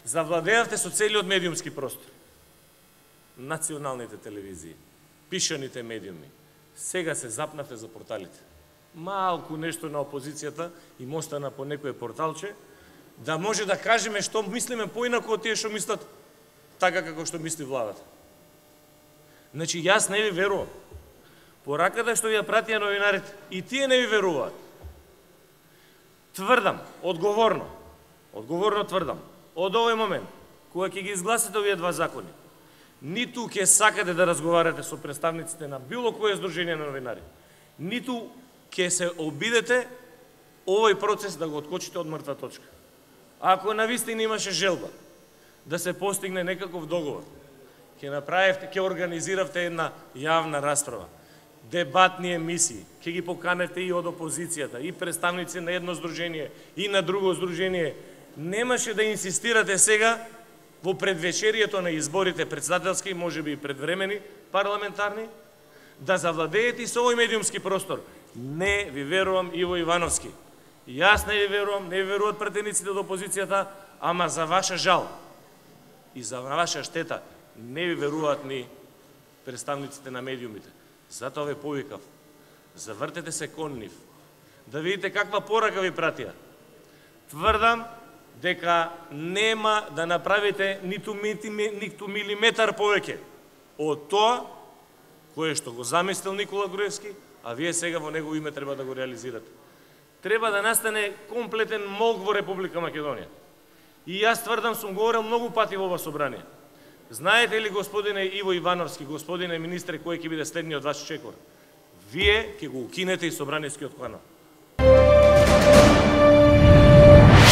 Завладеавте со целиот медиумски простор. Националните телевизии, пишаните медиуми. Сега се запнавте за порталите. Малку нешто на опозицијата им остана по некој порталче, да може да кажеме што мислиме поинако од тие што мислат така како што мисли владата. Значи, јас не ви верувам. Пораката што ја пратија новинарите, и тие не ви веруваат. Тврдам, одговорно тврдам, од овој момент, кога ќе ги изгласите овие два закони, ниту ќе сакате да разговарате со представниците на било кое здружение на новинари, ниту ќе се обидете овој процес да го откочите од мртва точка. Ако навистина имаше желба да се постигне некаков договор, ќе организиравте една јавна расправа, дебатни емисии, ќе ги поканете и од опозицијата, и представници на едно здружение, и на друго здружение. Немаше да инсистирате сега во предвечерието на изборите председателски, можеби и предвремени парламентарни, да завладеете и со овој медиумски простор. Не ви верувам, Иво Ивановски. Јас не ви верувам, не ви веруваат пратениците од опозицијата, ама за ваша жал и за ваша штета не ви веруваат ни представниците на медиумите. Затоа ве повикав, завртете се кон нив, да видите каква порака ви пратија. Тврдам дека нема да направите ниту милиметар повеќе од тоа кое што го замислил Никола Груевски, а вие сега во негово име треба да го реализирате. Треба да настане комплетен молк во Република Македонија. И јас тврдам, сум говорил многу пати во ова собрание. Знаете ли, господине Иво Ивановски, господине министре, кој ќе биде следниот ваш чекор? Вие ќе го укинете и собранијскиот канал.